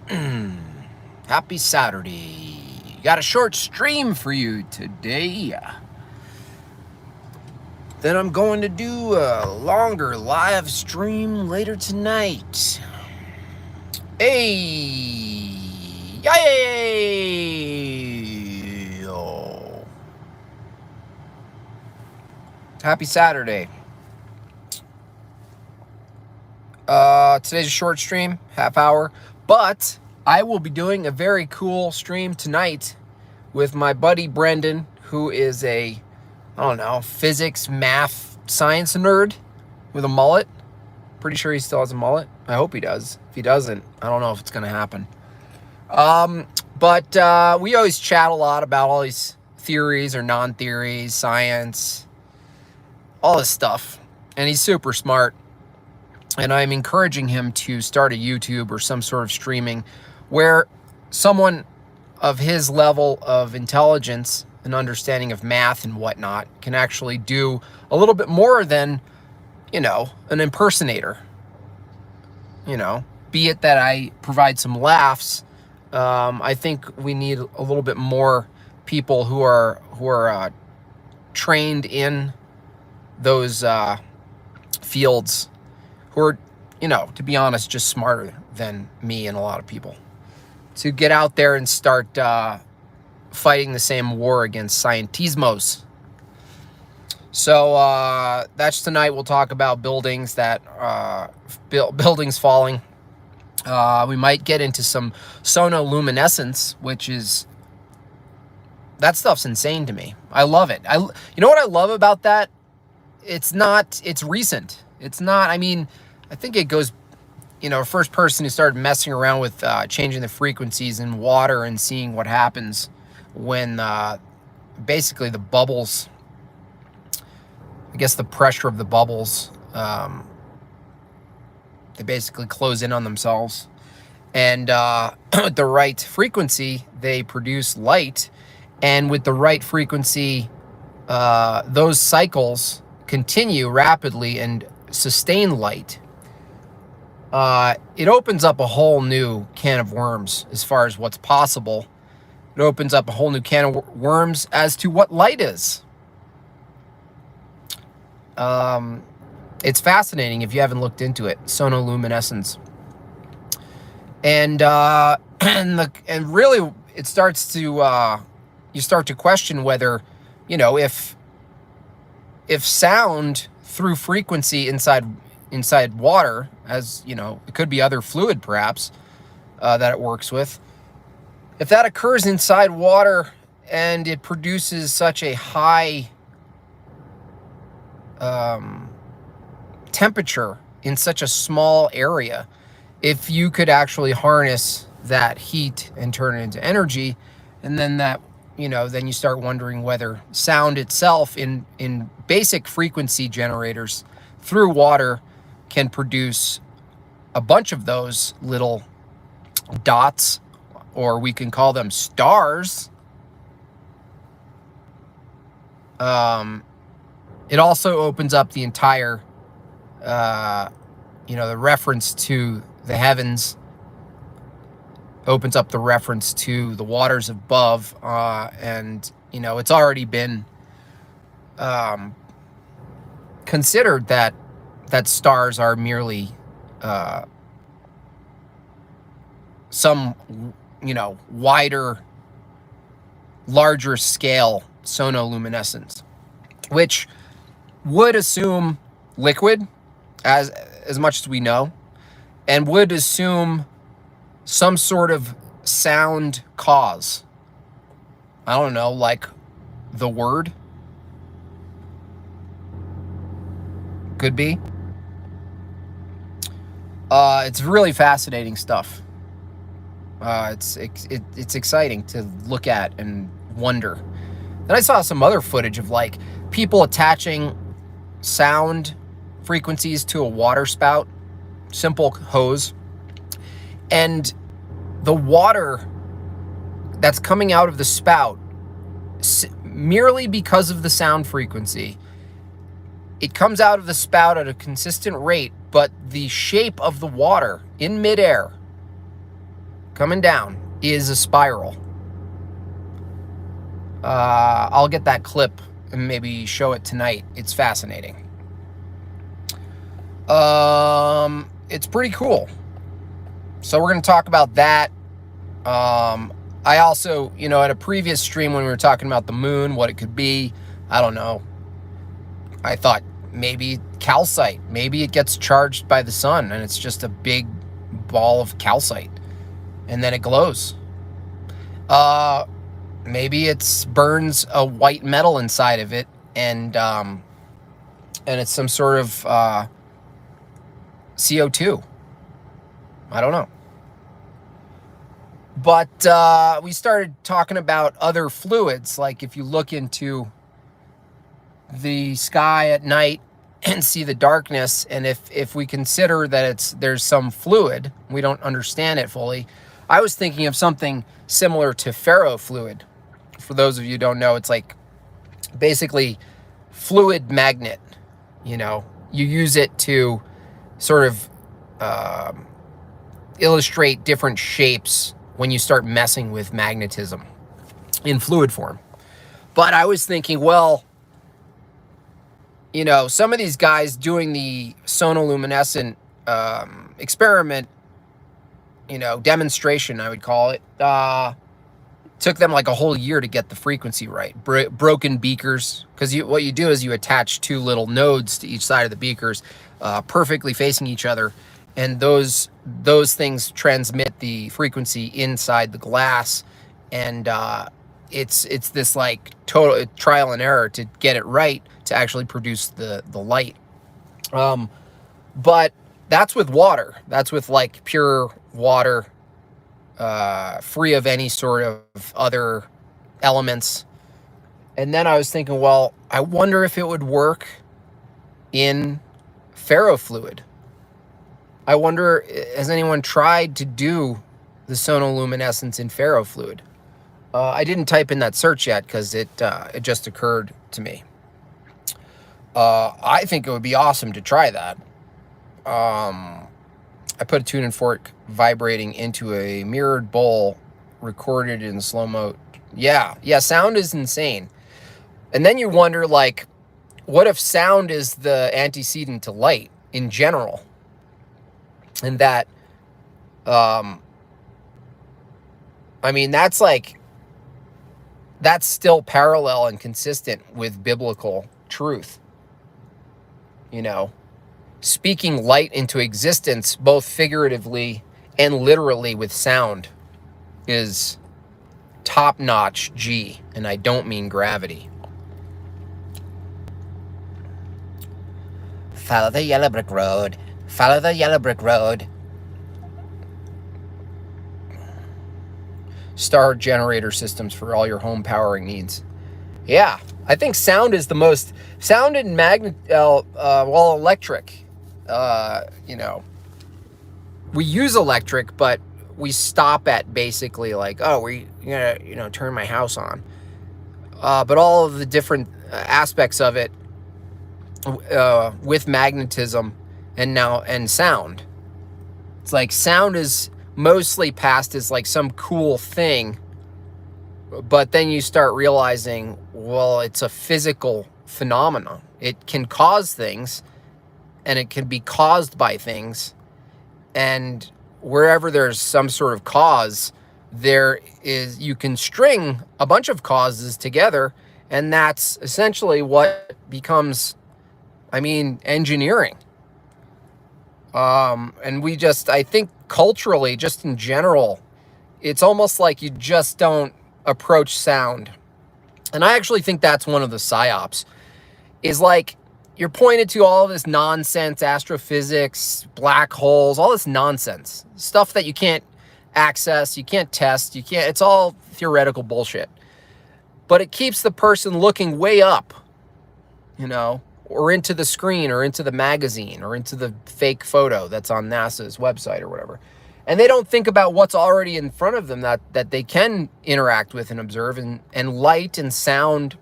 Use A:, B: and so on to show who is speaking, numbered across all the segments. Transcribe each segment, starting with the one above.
A: Happy Saturday. Got a short stream for you today. Then I'm going to do a longer live stream later tonight. Hey! Yay! Oh. Happy Saturday. Today's a short stream, half hour, but I will be doing a very cool stream tonight with my buddy Brendan, who is a, I don't know, physics, math, science nerd with a mullet. Pretty sure he still has a mullet. I hope he does. If he doesn't, I don't know if it's going to happen. But we always chat a lot about all these theories or non-theories, science, all this stuff. And he's super smart. And I'm encouraging him to start a YouTube or some sort of streaming where someone of his level of intelligence and understanding of math and whatnot can actually do a little bit more than, an impersonator. Be it that I provide some laughs. I think we need a little bit more people who are trained in those fields, who are, to be honest, just smarter than me and a lot of people, to get out there and start fighting the same war against scientismos. So that's tonight. We'll talk about buildings buildings falling. We might get into some sonoluminescence, which is, that stuff's insane to me. I love it. You know what I love about that? It's recent. It's not, I think it goes, first person who started messing around with changing the frequencies in water and seeing what happens when basically the bubbles, I guess the pressure of the bubbles, they basically close in on themselves. And at the right frequency, they produce light. And with the right frequency, those cycles continue rapidly and sustain light. It opens up a whole new can of worms as far as what's possible. It opens up a whole new can of worms as to what light is. It's fascinating if you haven't looked into it, sonoluminescence. And really it starts to you start to question whether, if sound through frequency inside water, as it could be other fluid perhaps that it works with, if that occurs inside water and it produces such a high temperature in such a small area, if you could actually harness that heat and turn it into energy, and then that, then you start wondering whether sound itself in basic frequency generators through water can produce a bunch of those little dots, or we can call them stars. It also opens up the entire, the reference to the heavens, opens up the reference to the waters above, and it's already been considered that stars are merely some wider, larger scale sonoluminescence, which would assume liquid, as much as we know, and would assume some sort of sound cause. I don't know, like the word. Could be. It's really fascinating stuff. It's exciting to look at and wonder. Then I saw some other footage of like people attaching sound frequencies to a water spout, simple hose, and the water that's coming out of the spout, merely because of the sound frequency, it comes out of the spout at a consistent rate, but the shape of the water in midair coming down is a spiral. I'll get that clip and maybe show it tonight. It's fascinating. It's pretty cool. So we're going to talk about that. I also, at a previous stream when we were talking about the moon, what it could be, I don't know. I thought maybe calcite. Maybe it gets charged by the sun and it's just a big ball of calcite and then it glows. Maybe it burns a white metal inside of it and it's some sort of CO2. I don't know. But we started talking about other fluids, like if you look into the sky at night and see the darkness, and if we consider that there's some fluid, we don't understand it fully. I was thinking of something similar to ferrofluid. For those of you who don't know, it's like basically fluid magnet. You use it to sort of illustrate different shapes when you start messing with magnetism in fluid form. But I was thinking, well, some of these guys doing the sonoluminescent experiment, demonstration, I would call it, took them like a whole year to get the frequency right. Broken beakers, because what you do is you attach two little nodes to each side of the beakers, perfectly facing each other, and those things transmit the frequency inside the glass, and it's this like total trial and error to get it right to actually produce the light. But that's with water. That's with like pure water, free of any sort of other elements. And then I was thinking, well, I wonder if it would work in ferrofluid. I wonder, has anyone tried to do the sonoluminescence in ferrofluid? I didn't type in that search yet because it just occurred to me. I think it would be awesome to try that. I put a tuning fork vibrating into a mirrored bowl, recorded in slow-mo. Yeah, sound is insane. And then you wonder, like, what if sound is the antecedent to light in general? And that, that's still parallel and consistent with biblical truth. Speaking light into existence, both figuratively and literally with sound, is top-notch G, and I don't mean gravity. Follow the yellow brick road. Follow the yellow brick road. Star generator systems for all your home powering needs. Yeah, I think sound is the most... Sound and electric. We use electric, but we stop at basically like, oh, we're gonna, turn my house on. But all of the different aspects of it with magnetism and sound. It's like sound is mostly passed as like some cool thing, but then you start realizing, well, it's a physical phenomenon. It can cause things, and it can be caused by things, and wherever there's some sort of cause, you can string a bunch of causes together, and that's essentially what becomes, engineering. And I think culturally, just in general, it's almost like you just don't approach sound. And I actually think that's one of the psyops, is like, you're pointed to all this nonsense, astrophysics, black holes, all this nonsense, stuff that you can't access, you can't test, it's all theoretical bullshit. But it keeps the person looking way up, or into the screen, or into the magazine, or into the fake photo that's on NASA's website or whatever. And they don't think about what's already in front of them that they can interact with and observe. And light and sound,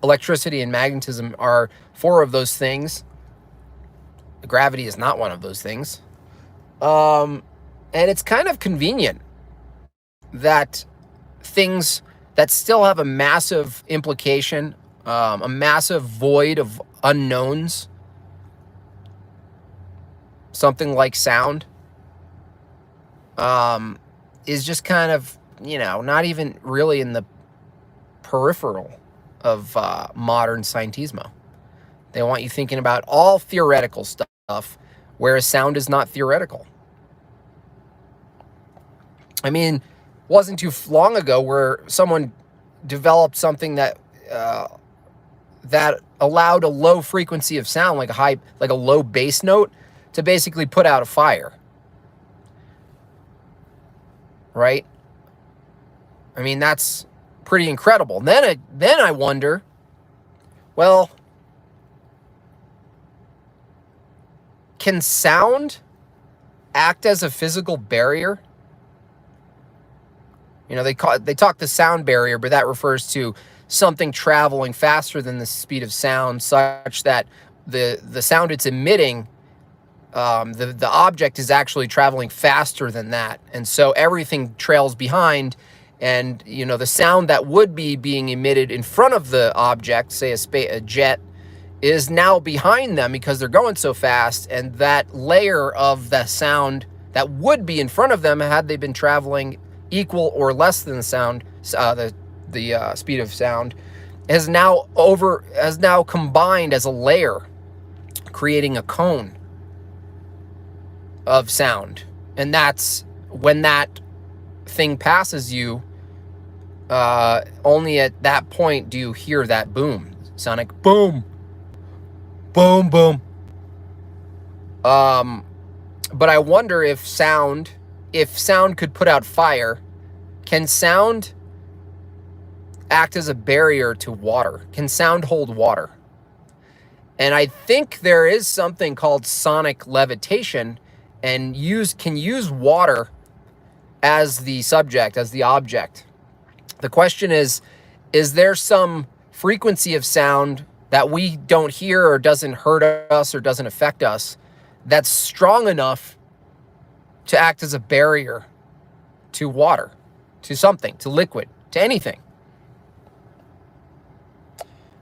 A: electricity and magnetism are 4 of those things. Gravity is not one of those things. And it's kind of convenient. that things that still have a massive implication, a massive void of unknowns, something like sound, is just kind of, not even really in the peripheral of modern scientismo. They want you thinking about all theoretical stuff, whereas sound is not theoretical. I mean, wasn't too long ago where someone developed something that that allowed a low frequency of sound, like a low bass note, to basically put out a fire. Right? I mean, that's pretty incredible. Then I wonder, well, can sound act as a physical barrier? They talk the sound barrier, but that refers to something traveling faster than the speed of sound, such that the sound it's emitting, the object is actually traveling faster than that, and so everything trails behind. And the sound that would be being emitted in front of the object, say a jet, is now behind them because they're going so fast, and that layer of the sound that would be in front of them had they been traveling equal or less than the sound, the speed of sound, has now combined as a layer, creating a cone of sound. And that's when that thing passes you, only at that point do you hear that boom, sonic boom, boom, boom. But I wonder if sound could put out fire, can sound act as a barrier to water? Can sound hold water? And I think there is something called sonic levitation, and can use water as the subject, as the object. The question is there some frequency of sound that we don't hear, or doesn't hurt us, or doesn't affect us, that's strong enough to act as a barrier to water, to something, to liquid, to anything?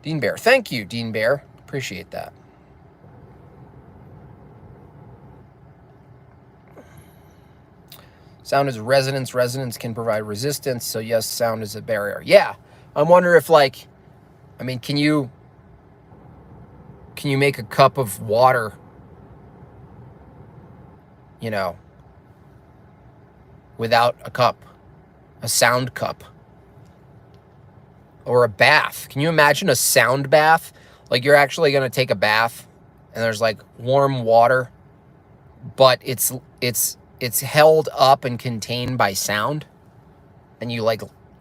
A: Dean Bear. Thank you, Dean Bear. Appreciate that. Sound is resonance. Resonance can provide resistance. So yes, sound is a barrier. Yeah. I wonder if, can you make a cup of water, without a cup, a sound cup, or a bath? Can you imagine a sound bath? Like, you're actually going to take a bath and there's warm water, but it's held up and contained by sound, and you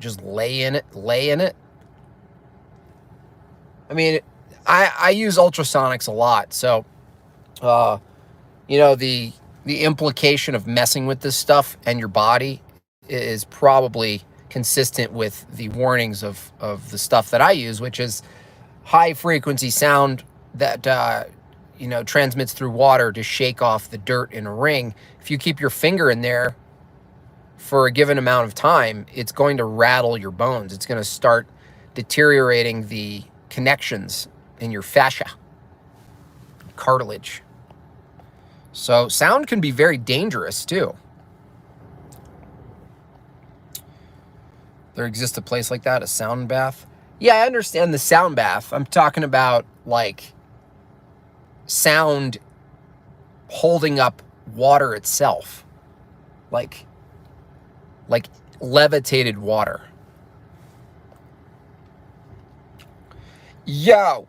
A: just lay in it. I mean, I use ultrasonics a lot, so the implication of messing with this stuff and your body is probably consistent with the warnings of the stuff that I use, which is high frequency sound that transmits through water to shake off the dirt in a ring. If you keep your finger in there for a given amount of time, it's going to rattle your bones. It's going to start deteriorating the connections in your fascia, cartilage. So sound can be very dangerous too. There exists a place like that, a sound bath. Yeah, I understand the sound bath. I'm talking about sound holding up water itself, like levitated water. Yo.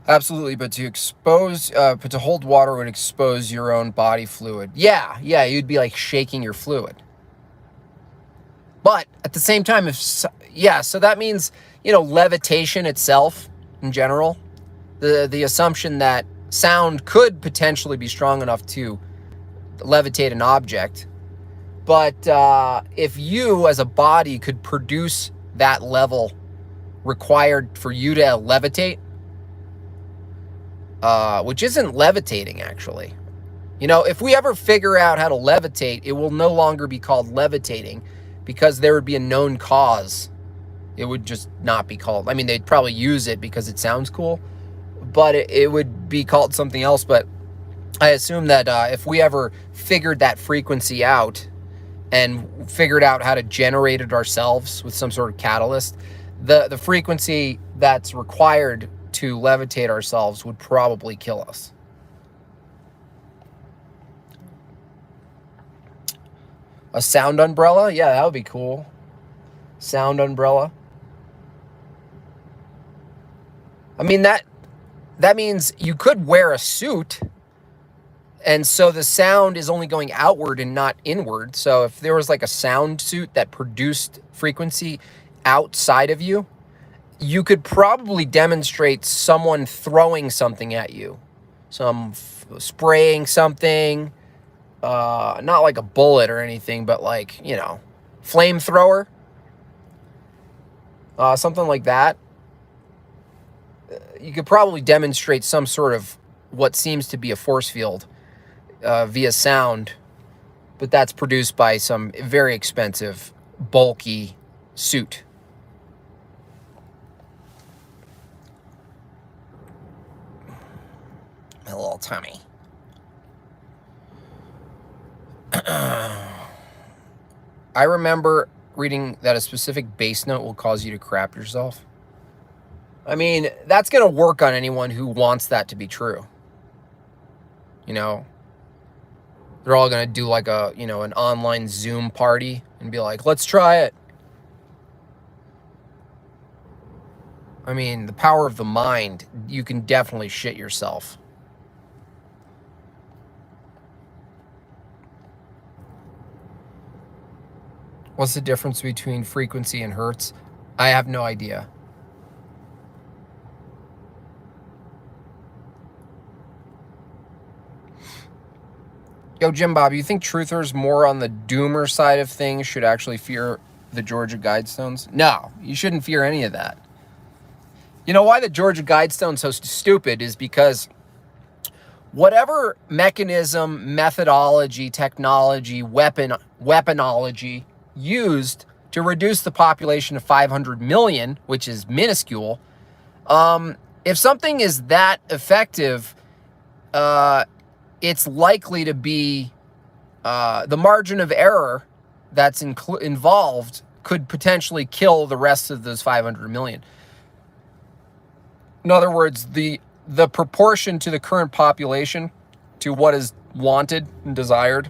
A: Absolutely, but to hold water would expose your own body fluid. Yeah, you'd be shaking your fluid. But at the same time, so that means, levitation itself in general, the assumption that sound could potentially be strong enough to levitate an object. But if you as a body could produce that level required for you to levitate, which isn't levitating actually, You know, if we ever figure out how to levitate, it will no longer be called levitating because there would be a known cause. It would just not be called. I mean, they'd probably use it because it sounds cool, but it would be called something else. But I assume that if we ever figured that frequency out and figured out how to generate it ourselves with some sort of catalyst, the frequency that's required to levitate ourselves would probably kill us. A sound umbrella? Yeah, that would be cool. Sound umbrella. I mean, that means you could wear a suit, and so the sound is only going outward and not inward. So if there was like a sound suit that produced frequency outside of you, you could probably demonstrate someone throwing something at you. Spraying something, not like a bullet or anything, but like, you know, flamethrower, something like that. You could probably demonstrate some sort of what seems to be a force field via sound, but that's produced by some very expensive, bulky suit. My little tummy. I remember reading that a specific bass note will cause you to crap yourself. I mean, that's going to work on anyone who wants that to be true. You know, they're all going to do like a, you know, an online Zoom party and be like, let's try it. I mean, the power of the mind, you can definitely shit yourself. What's the difference between frequency and hertz? I have no idea. Yo, Jim Bob, you think truthers more on the doomer side of things should actually fear the Georgia Guidestones? No, you shouldn't fear any of that. You know why the Georgia Guidestone's so stupid is because whatever mechanism, methodology, technology, weaponology used to reduce the population to 500 million, which is minuscule, if something is that effective, it's likely to be the margin of error that's involved could potentially kill the rest of those 500 million. In other words, the proportion to the current population to what is wanted and desired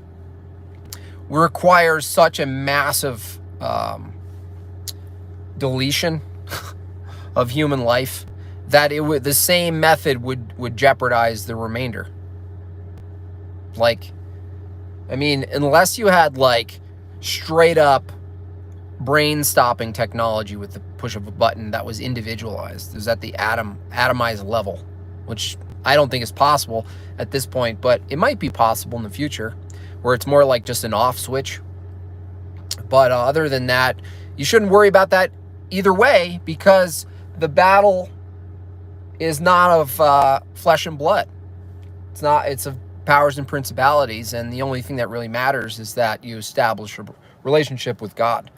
A: requires such a massive deletion of human life that the same method would jeopardize the remainder. Like, I mean, unless you had like straight up brain stopping technology with the push of a button that was individualized, it was at the atomized level, which I don't think is possible at this point, but it might be possible in the future where it's more like just an off switch. But other than that, you shouldn't worry about that either way, because the battle is not of flesh and blood. It's of powers and principalities, and the only thing that really matters is that you establish a relationship with God.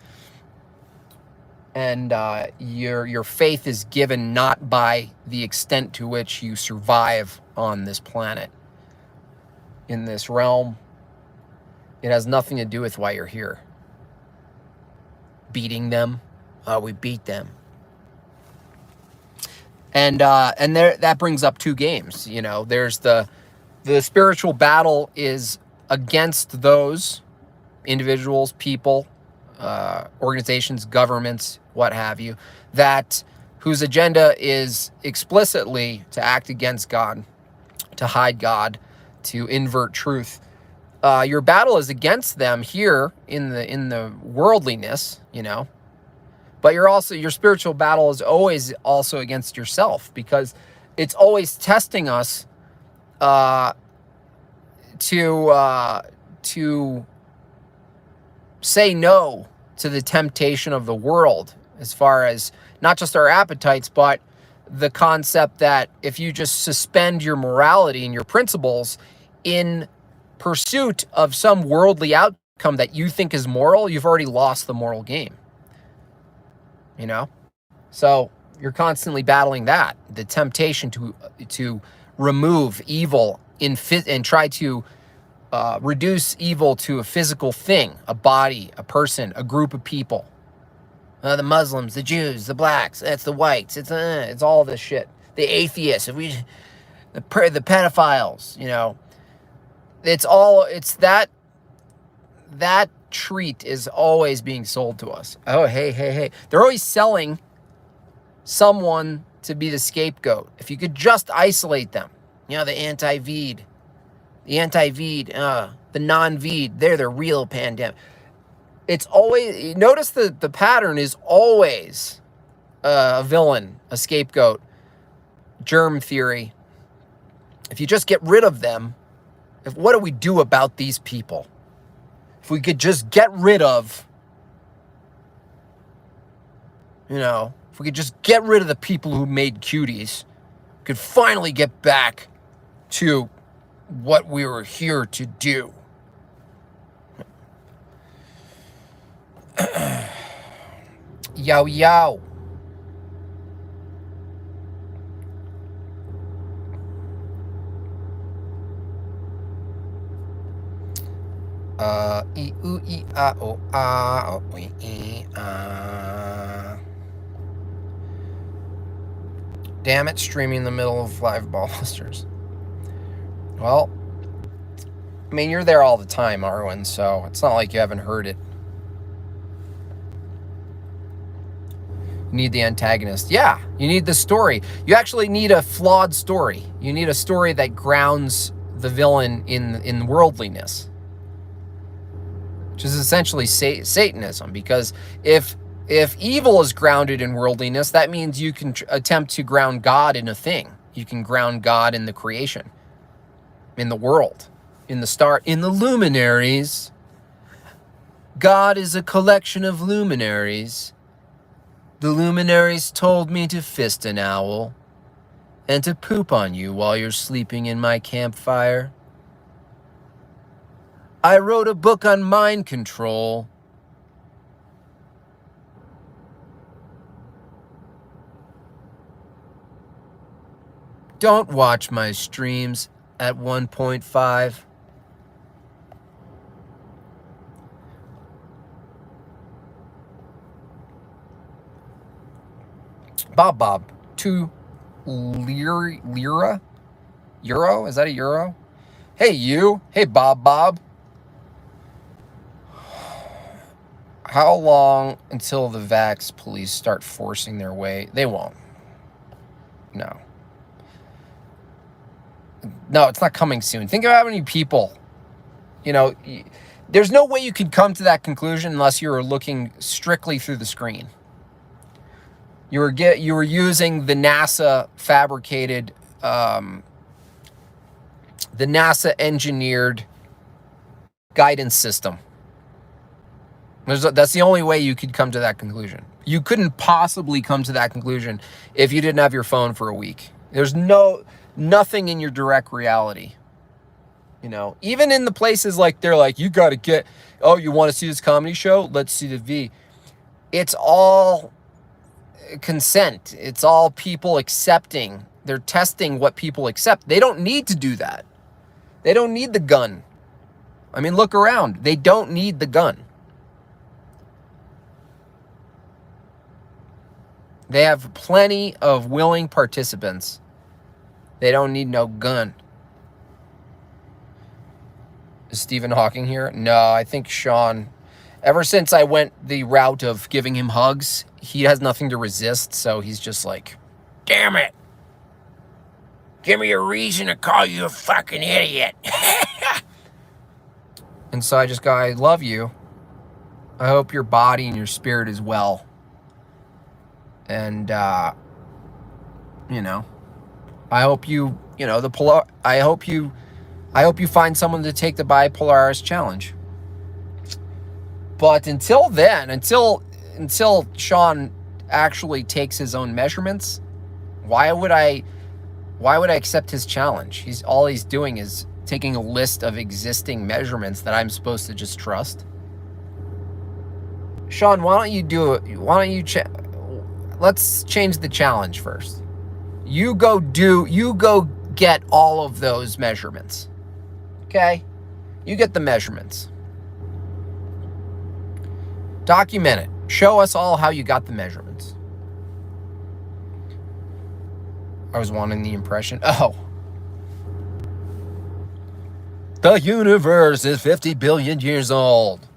A: And your faith is given not by the extent to which you survive on this planet, in this realm. It has nothing to do with why you're here. Beating them, we beat them. And there, that brings up two games. You know, there's the spiritual battle is against those individuals, people, organizations, governments, what have you, that whose agenda is explicitly to act against God, to hide God, to invert truth. Your battle is against them here in the worldliness, you know, but your spiritual battle is always also against yourself, because it's always testing us to say no to the temptation of the world, as far as not just our appetites, but the concept that if you just suspend your morality and your principles in pursuit of some worldly outcome that you think is moral, you've already lost the moral game. You know? So you're constantly battling that, the temptation to remove evil and try to reduce evil to a physical thing, a body, a person, a group of people. The Muslims, the Jews, the blacks, it's the whites, it's all this shit. The atheists, the pedophiles, you know. It's that treat is always being sold to us. Oh, hey. They're always selling someone to be the scapegoat. If you could just isolate them, you know, the anti-Veed, the non-Veed, they're the real pandemic. It's always, notice the pattern is always a villain, a scapegoat, germ theory. If you just get rid of them, what do we do about these people? If we could just get rid of, if we could just get rid of the people who made cuties, we could finally get back to what we were here to do. Yow. Damn it, streaming in the middle of live Ballbusters. Well, I mean, you're there all the time, Arwen, so it's not like you haven't heard it. You need the antagonist. Yeah, you need the story. You actually need a flawed story. You need a story that grounds the villain in worldliness, which is essentially Satanism. Because if evil is grounded in worldliness, that means you can attempt to ground God in a thing. You can ground God in the creation, in the world, in the star, in the luminaries. God is a collection of luminaries. The luminaries told me to fist an owl and to poop on you while you're sleeping in my campfire. I wrote a book on mind control. Don't watch my streams at 1.5. Bob, 2 lira? Euro? Is that a euro? Hey, you. Hey, Bob. How long until the vax police start forcing their way? They won't. No, it's not coming soon. Think about how many people, there's no way you could come to that conclusion unless you were looking strictly through the screen. You were using the NASA fabricated, the NASA engineered guidance system. That's the only way you could come to that conclusion. You couldn't possibly come to that conclusion if you didn't have your phone for a week. There's nothing in your direct reality. Even in the places like they're like, you got to get, oh, you want to see this comedy show? Let's see the V. It's all consent. It's all people accepting. They're testing what people accept. They don't need to do that. They don't need the gun. I mean, look around. They don't need the gun. They have plenty of willing participants. They don't need no gun. Is Stephen Hawking here? No, I think Sean, ever since I went the route of giving him hugs, he has nothing to resist, so he's just like, damn it. Give me a reason to call you a fucking idiot. And so I just go, I love you. I hope your body and your spirit is well. And, I hope you, I hope you find someone to take the Bipolaris challenge. But until then, until Sean actually takes his own measurements, why would I accept his challenge? All he's doing is taking a list of existing measurements that I'm supposed to just trust. Sean, why don't you do it? Why don't you let's change the challenge first. You go get all of those measurements. Okay? You get the measurements. Document it. Show us all how you got the measurements. I was wanting the impression. Oh. The universe is 50 billion years old.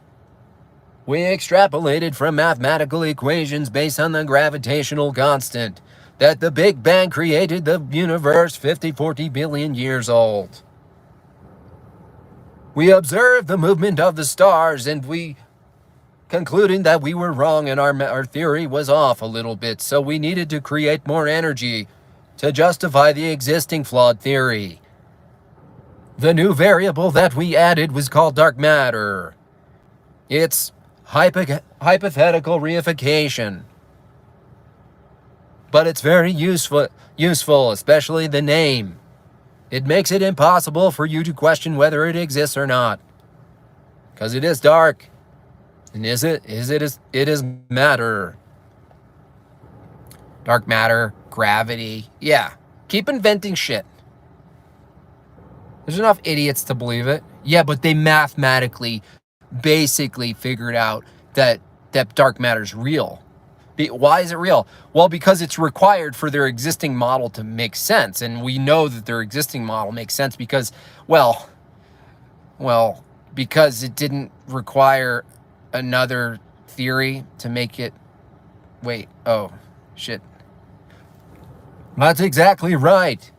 A: We extrapolated from mathematical equations based on the gravitational constant that the Big Bang created the universe 40 billion years old. We observed the movement of the stars and we concluded that we were wrong and our theory was off a little bit, so we needed to create more energy to justify the existing flawed theory. The new variable that we added was called dark matter. It's hypothetical reification. But it's very useful, especially the name. It makes it impossible for you to question whether it exists or not. Because it is dark. And it is matter. Dark matter, gravity. Yeah. Keep inventing shit. There's enough idiots to believe it. Yeah, but they mathematically basically figured out that dark matter is real. Why is it real? Well, because it's required for their existing model to make sense. And we know that their existing model makes sense because, well, because it didn't require another theory to make it... Wait, oh, shit. That's exactly right.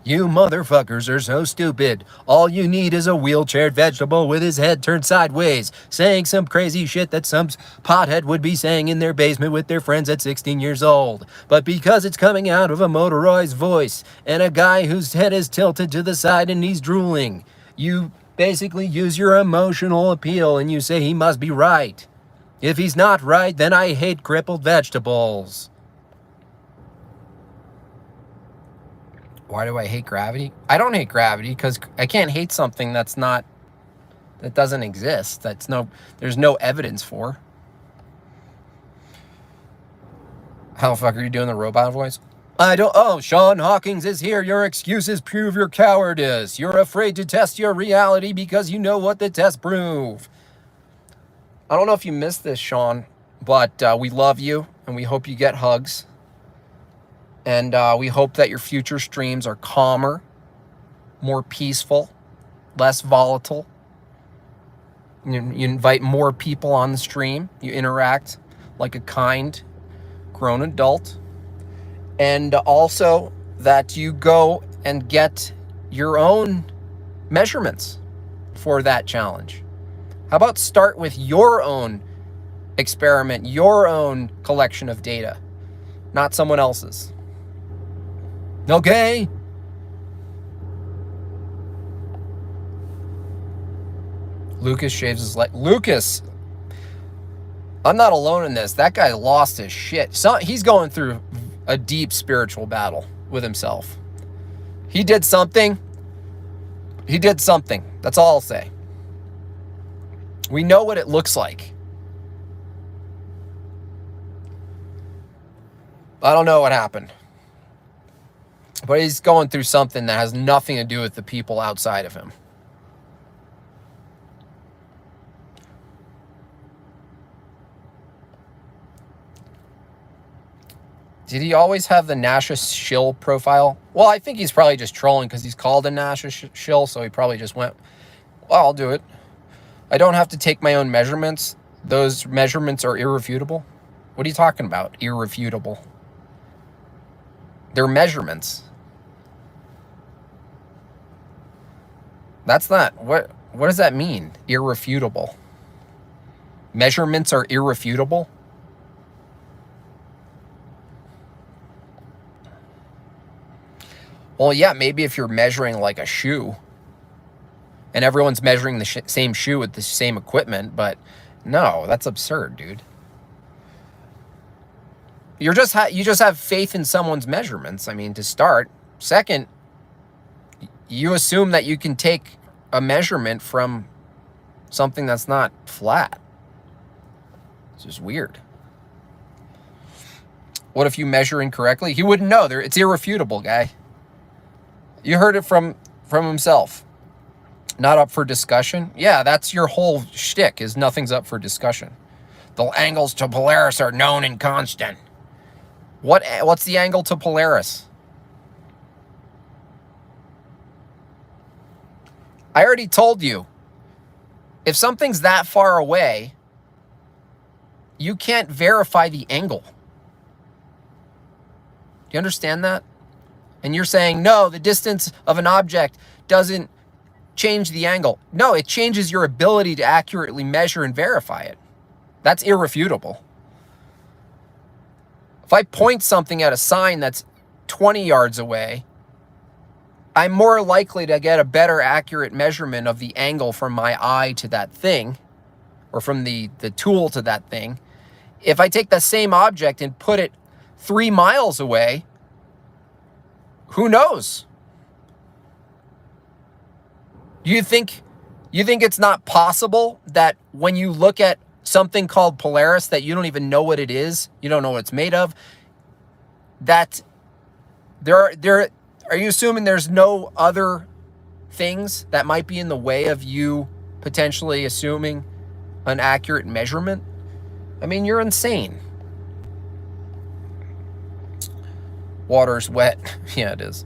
A: You motherfuckers are so stupid. All you need is a wheelchaired vegetable with his head turned sideways, saying some crazy shit that some pothead would be saying in their basement with their friends at 16 years old. But because it's coming out of a motorized voice and a guy whose head is tilted to the side and he's drooling, you basically use your emotional appeal and you say he must be right. If he's not right, then I hate crippled vegetables. Why do I hate gravity? I don't hate gravity because I can't hate something that doesn't exist. There's no evidence for. How the fuck are you doing the robot voice? Sean Hawkins is here. Your excuses prove your cowardice. You're afraid to test your reality because you know what the tests prove. I don't know if you missed this, Sean, but we love you and we hope you get hugs. And we hope that your future streams are calmer, more peaceful, less volatile. You invite more people on the stream. You interact like a kind, grown adult. And also that you go and get your own measurements for that challenge. How about start with your own experiment, your own collection of data, not someone else's? Okay? Lucas shaves his leg. Lucas, I'm not alone in this. That guy lost his shit. He's going through a deep spiritual battle with himself. He did something. That's all I'll say. We know what it looks like. I don't know what happened. But he's going through something that has nothing to do with the people outside of him. Did he always have the Nasha shill profile? Well, I think he's probably just trolling because he's called a Nasha shill, so he probably just went, well, I'll do it. I don't have to take my own measurements. Those measurements are irrefutable. What are you talking about? Irrefutable. They're measurements. That's not, what does that mean? Irrefutable. Measurements are irrefutable? Well, yeah, maybe if you're measuring like a shoe and everyone's measuring the same shoe with the same equipment, but no, that's absurd, dude. You just have faith in someone's measurements. I mean, to start. Second, You assume that you can take a measurement from something that's not flat. It's just weird. What if you measure incorrectly? He wouldn't know. It's irrefutable, guy. You heard it from himself. Not up for discussion? Yeah, that's your whole shtick, is nothing's up for discussion. The angles to Polaris are known and constant. What's the angle to Polaris? I already told you. If something's that far away, you can't verify the angle. Do you understand that? And you're saying, no, the distance of an object doesn't change the angle. No, it changes your ability to accurately measure and verify it. That's irrefutable. If I point something at a sign that's 20 yards away, I'm more likely to get a better accurate measurement of the angle from my eye to that thing, or from the tool to that thing. If I take the same object and put it 3 miles away, who knows? You think it's not possible that when you look at something called Polaris that you don't even know what it is, you don't know what it's made of, that are you assuming there's no other things that might be in the way of you potentially assuming an accurate measurement? I mean, you're insane. Water's wet. Yeah, it is.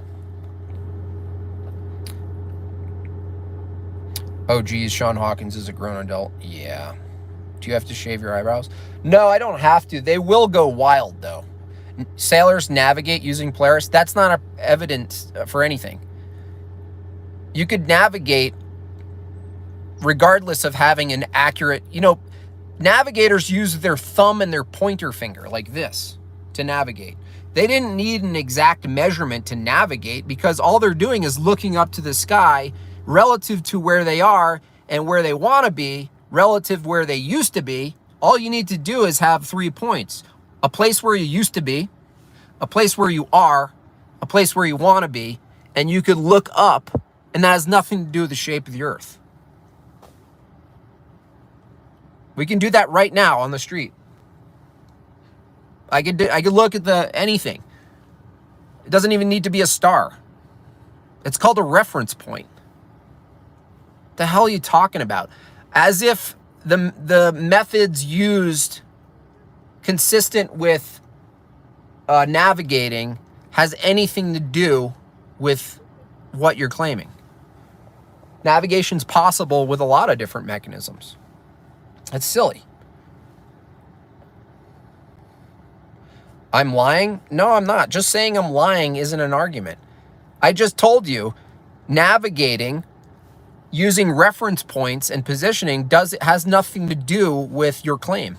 A: Oh, geez, Sean Hawkins is a grown adult. Yeah. Do you have to shave your eyebrows? No, I don't have to. They will go wild, though. Sailors navigate using Polaris. That's not evidence for anything. You could navigate regardless of having an accurate... navigators use their thumb and their pointer finger like this to navigate. They didn't need an exact measurement to navigate because all they're doing is looking up to the sky relative to where they are and where they want to be, relative where they used to be. All you need to do is have 3 points. A place where you used to be, a place where you are, a place where you want to be, and you could look up, and that has nothing to do with the shape of the earth. We can do that right now on the street. I could look at anything. It doesn't even need to be a star. It's called a reference point. The hell are you talking about? As if the methods used consistent with navigating has anything to do with what you're claiming. Navigation's possible with a lot of different mechanisms. It's silly. I'm lying? No, I'm not. Just saying I'm lying isn't an argument. I just told you navigating using reference points and positioning has nothing to do with your claim.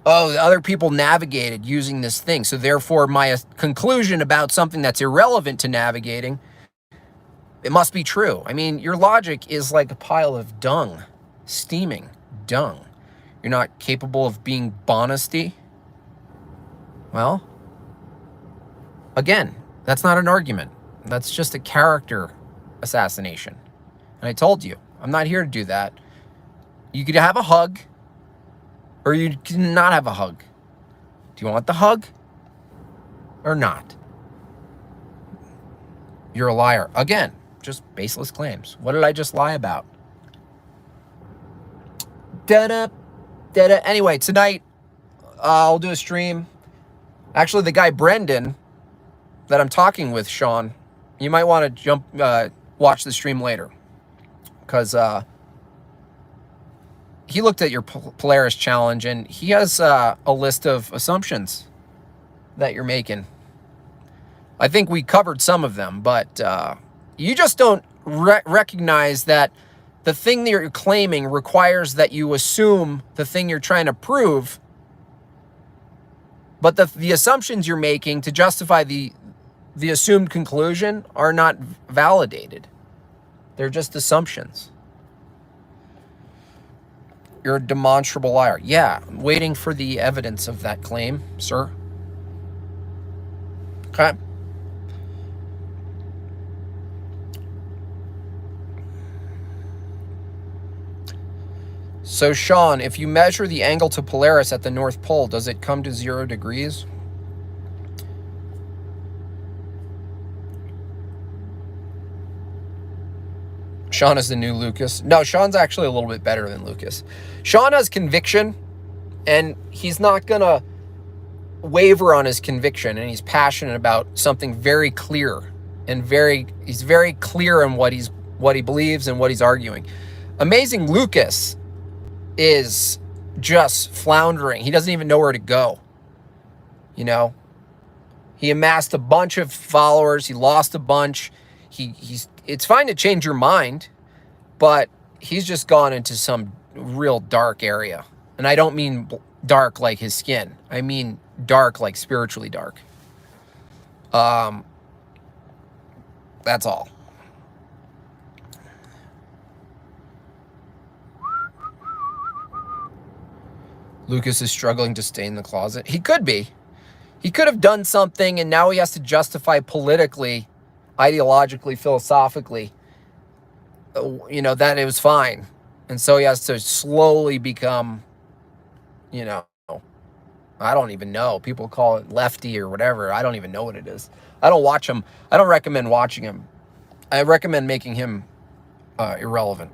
A: Oh, other people navigated using this thing, so therefore my conclusion about something that's irrelevant to navigating, it must be true. I mean, your logic is like a pile of dung, steaming dung. You're not capable of being honesty? Well, again, that's not an argument. That's just a character assassination. And I told you, I'm not here to do that. You could have a hug, or you can not have a hug. Do you want the hug or not? You're a liar. Again, just baseless claims. What did I just lie about? Da-da. Anyway, tonight I'll do a stream. Actually, the guy Brendan that I'm talking with, Sean, you might want to watch the stream later, because he looked at your Polaris challenge and he has a list of assumptions that you're making. I think we covered some of them, but you just don't recognize that the thing that you're claiming requires that you assume the thing you're trying to prove, but the assumptions you're making to justify the assumed conclusion are not validated. They're just assumptions. You're a demonstrable liar. Yeah, I'm waiting for the evidence of that claim, sir. Okay. So, Sean, if you measure the angle to Polaris at the North Pole, does it come to 0 degrees? Sean is the new Lucas. No, Sean's actually a little bit better than Lucas. Sean has conviction, and he's not going to waver on his conviction, and he's passionate about something very clear, and he's very clear in what he believes and what he's arguing. Amazing Lucas is just floundering. He doesn't even know where to go. You know, he amassed a bunch of followers. He lost a bunch. It's fine to change your mind, but he's just gone into some real dark area. And I don't mean dark like his skin. I mean dark like spiritually dark. That's all. Lucas is struggling to stay in the closet. He could be. He could have done something, and now he has to justify politically, ideologically, philosophically, that it was fine. And so he has to slowly become, I don't even know. People call it lefty or whatever. I don't even know what it is. I don't watch him. I don't recommend watching him. I recommend making him irrelevant.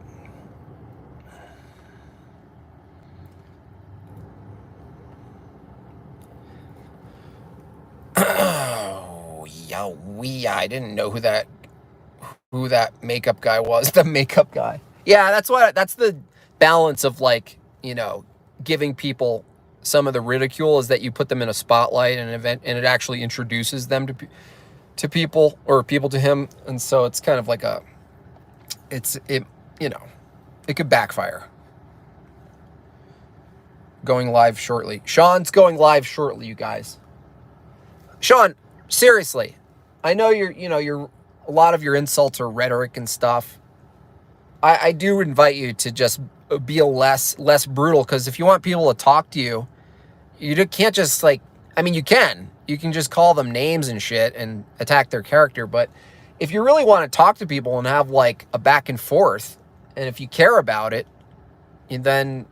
A: I didn't know who that makeup guy was. The makeup guy. Yeah, that's the balance of giving people some of the ridicule is that you put them in a spotlight and an event, and it actually introduces them to people, or people to him. And so it's kind of like it could backfire. Going live shortly. Sean's going live shortly, you guys. Sean, seriously, I know you're a lot of your insults are rhetoric and stuff. I do invite you to just be less brutal, because if you want people to talk to you, you can't just you can just call them names and shit and attack their character. But if you really want to talk to people and have a back and forth, and if you care about it, then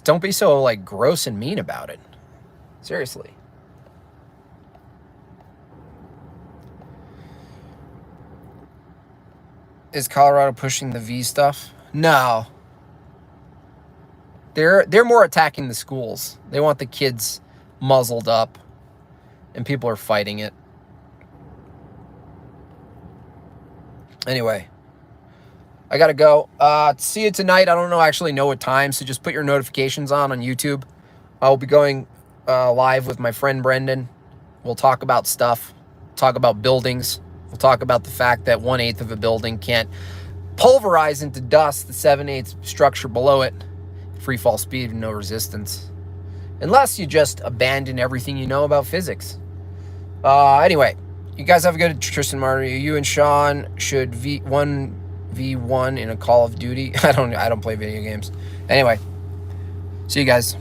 A: don't be so gross and mean about it. Seriously. Is Colorado pushing the V stuff? No. They're more attacking the schools. They want the kids muzzled up, and people are fighting it. Anyway, I gotta go. See you tonight. I don't actually know what time, so just put your notifications on YouTube. I'll be going live with my friend Brendan. We'll talk about stuff, talk about buildings. We'll talk about the fact that 1/8 of a building can't pulverize into dust the 7/8 structure below it. Free fall speed and no resistance. Unless you just abandon everything you know about physics. Anyway, you guys have a good Tristan Martin. You and Sean should 1v1 in a Call of Duty. I don't play video games. Anyway, see you guys.